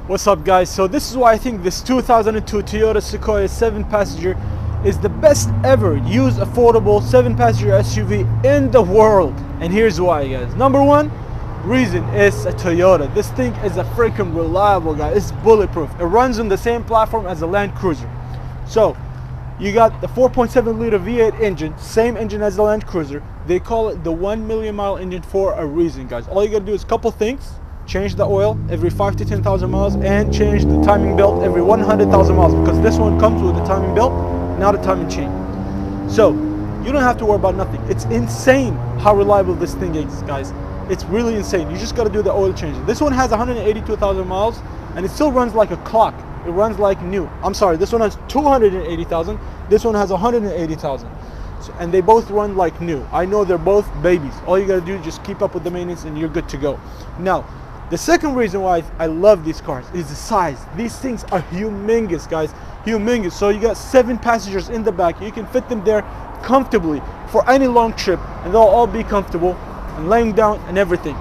What's up, guys? So this is why I think this 2002 Toyota Sequoia 7-passenger is the best ever used affordable 7-passenger SUV in the world. And here's why, guys. Number one reason is a Toyota. This thing is a freaking reliable, guys. It's bulletproof. It runs on the same platform as a Land Cruiser. So you got the 4.7 liter V8 engine, same engine as the Land Cruiser. They call it the 1 million mile engine for a reason, guys. All you gotta do is a couple things: change the oil every 5 to 10,000 miles and change the timing belt every 100,000 miles, because this one comes with a timing belt, not a timing chain. So you don't have to worry about nothing. It's insane how reliable this thing is, guys. It's really insane. You just got to do the oil change. This one has 182,000 miles and it still runs like a clock. It runs like new. I'm sorry, this one has 280,000. This one has 180,000. And they both run like new. I know they're both babies. All you got to do is just keep up with the maintenance and you're good to go. Now, the second reason why I love these cars is the size. These things are humongous, guys. Humongous. So you got 7 passengers in the back. You can fit them there comfortably for any long trip, and they'll all be comfortable and laying down and everything,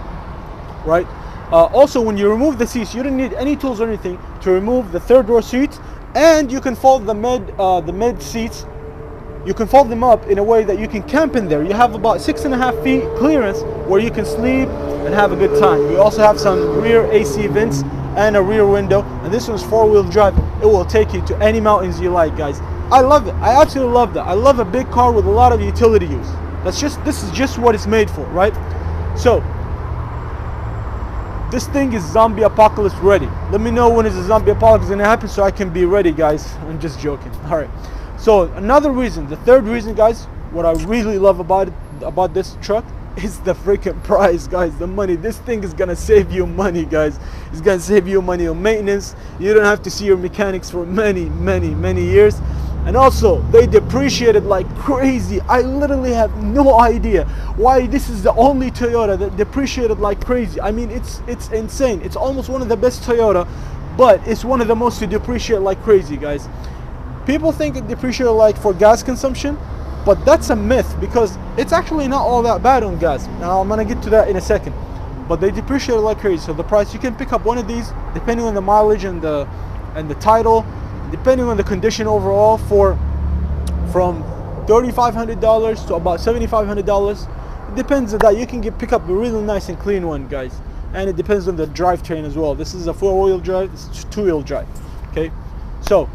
right? Also, when you remove the seats, you don't need any tools or anything to remove the third row seats, and you can fold the mid seats. You can fold them up in a way that you can camp in there. You have about 6.5 feet clearance where you can sleep and have a good time. You also have some rear AC vents and a rear window, and this one's 4-wheel drive. It will take you to any mountains you like, guys. I love it. I absolutely love that. I love a big car with a lot of utility use. This is just what it's made for, right? So this thing is zombie apocalypse ready. Let me know when is the zombie apocalypse gonna happen so I can be ready, guys. I'm just joking. All right. So another reason, the third reason, guys, what I really love about this truck is the freaking price, guys. The money. This thing is gonna save you money, guys. It's gonna save you money on maintenance. You don't have to see your mechanics for many years. And also, they depreciated like crazy. I literally have no idea why this is the only Toyota that depreciated like crazy. I mean, it's insane. It's almost one of the best Toyota, but it's one of the most to depreciate like crazy, guys. People think it depreciated like for gas consumption, but that's a myth, because it's actually not all that bad on gas. Now I'm gonna get to that in a second. But they depreciate like crazy. So the price, you can pick up one of these depending on the mileage and the title, depending on the condition overall, for from $3,500 to about $7,500. It depends on that. You can pick up a really nice and clean one, guys. And it depends on the drivetrain as well. This is a 4-wheel drive. This is 2-wheel drive. Okay, so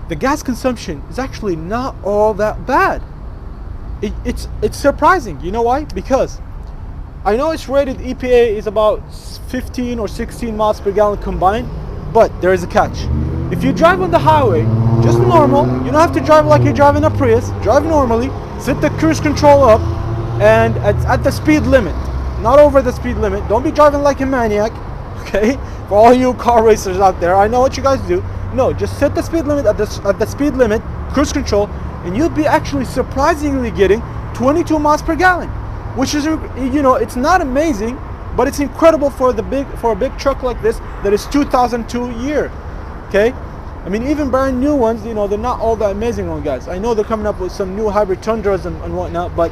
the gas consumption is actually not all that bad. It's surprising. You know why? Because I know it's rated EPA is about 15 or 16 miles per gallon combined, but there is a catch. If you drive on the highway, just normal, you don't have to drive like you're driving a Prius. Drive normally, set the cruise control up, and at the speed limit, not over the speed limit. Don't be driving like a maniac, okay? For all you car racers out there, I know what you guys do. No, just set the speed limit at the speed limit, cruise control, and you'll be actually surprisingly getting 22 miles per gallon, which is, you know, it's not amazing, but it's incredible for a big truck like this that is 2002 year. Okay, I mean, even brand new ones, you know, they're not all that amazing on, guys. I know they're coming up with some new hybrid Tundras and whatnot, but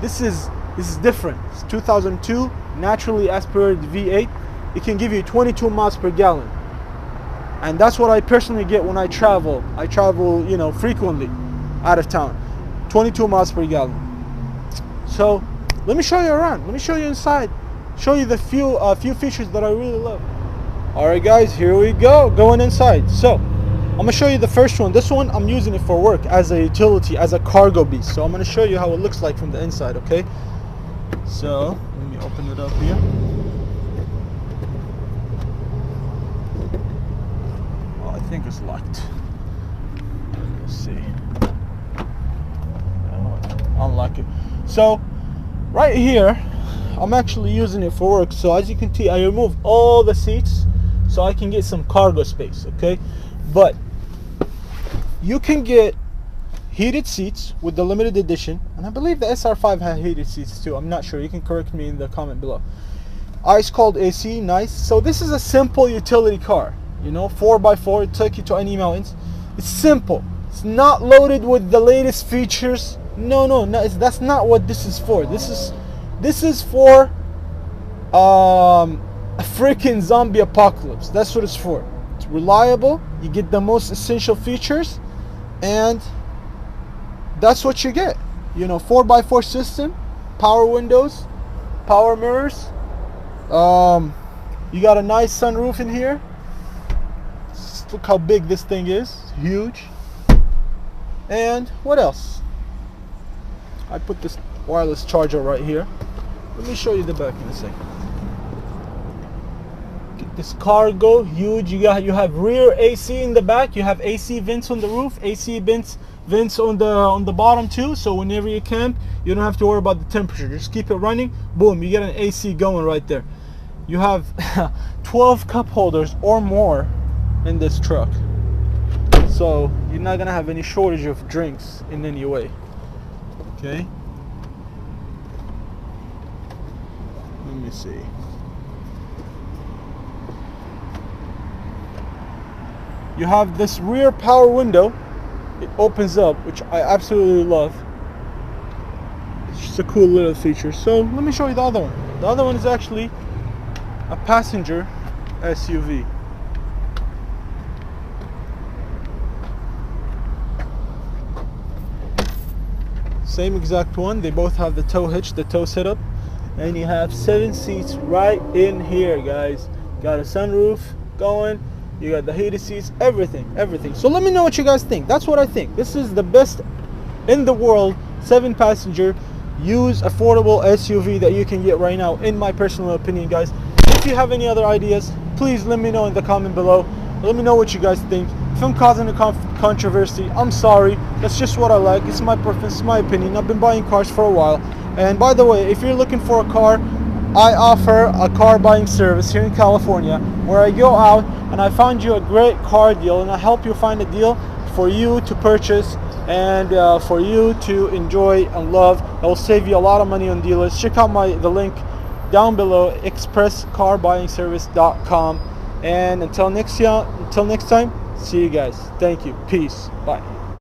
this is different. It's 2002 naturally aspirated V8. It can give you 22 miles per gallon. And that's what I personally get when I travel. I travel, you know, frequently out of town. 22 miles per gallon. So let me show you around. Let me show you inside. Show you the few features that I really love. All right, guys, here we go. Going inside. So I'm gonna show you the first one. This one I'm using it for work as a utility, as a cargo beast. So I'm gonna show you how it looks like from the inside. Okay. So let me open it up here. I think it's locked. Let's see. Unlock it. So right here, I'm actually using it for work. So as you can see, I removed all the seats so I can get some cargo space. Okay, but you can get heated seats with the limited edition, and I believe the SR5 has heated seats too. I'm not sure. You can correct me in the comment below. Ice cold AC, nice. So this is a simple utility car. You know, 4x4, it take you to any mountains. It's simple. It's not loaded with the latest features. No, that's not what this is for. This is for a freaking zombie apocalypse. That's what it's for. It's reliable, you get the most essential features, and that's what you get. You know, 4x4 system, power windows, power mirrors. You got a nice sunroof in here. Just look how big this thing is. It's huge. And what else? I put this wireless charger right here. Let me show you the back in a second. Get this cargo, huge. You have rear AC in the back. You have AC vents on the roof, AC vents on the bottom too. So whenever you camp, you don't have to worry about the temperature. Just keep it running. Boom, you get an AC going right there. You have 12 cup holders or more in this truck. So you're not gonna have any shortage of drinks in any way. Okay. Let me see. You have this rear power window. It opens up, which I absolutely love. It's just a cool little feature. So let me show you the other one. The other one is actually a passenger SUV. Same exact one. They both have the tow hitch, the tow setup, and you have 7 seats right in here, guys. Got a sunroof going, you got the heated seats, everything. So let me know what you guys think. That's what I think. This is the best in the world 7-passenger used affordable SUV that you can get right now, in my personal opinion, guys. If you have any other ideas, please let me know in the comment below. Let me know what you guys think. If I'm causing a controversy, I'm sorry. That's just what I like. It's my preference, my opinion. I've been buying cars for a while. And by the way, if you're looking for a car, I offer a car buying service here in California, where I go out and I find you a great car deal, and I help you find a deal for you to purchase and for you to enjoy and love. That will save you a lot of money on dealers. Check out the link down below, expresscarbuyingservice.com. And until next time, see you guys. Thank you. Peace. Bye.